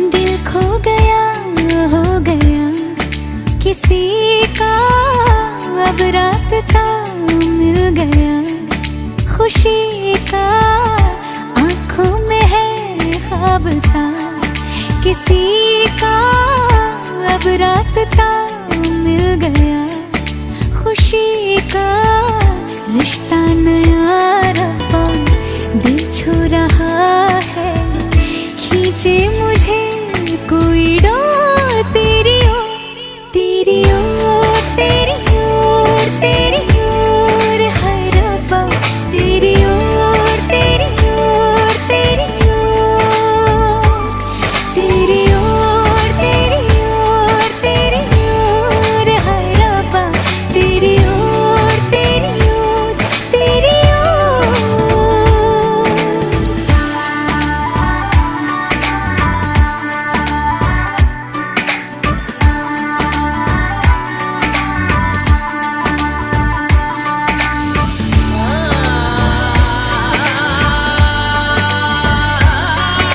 दिल खो गया, हो गया किसी का, अब रास्ता मिल गया खुशी का। आंखों में है ख्वाब सा किसी का, अब रास्ता मिल गया खुशी का। रिश्ता नया रब्बा दिल छू रहा है, खींचे मुझे कोई डोर।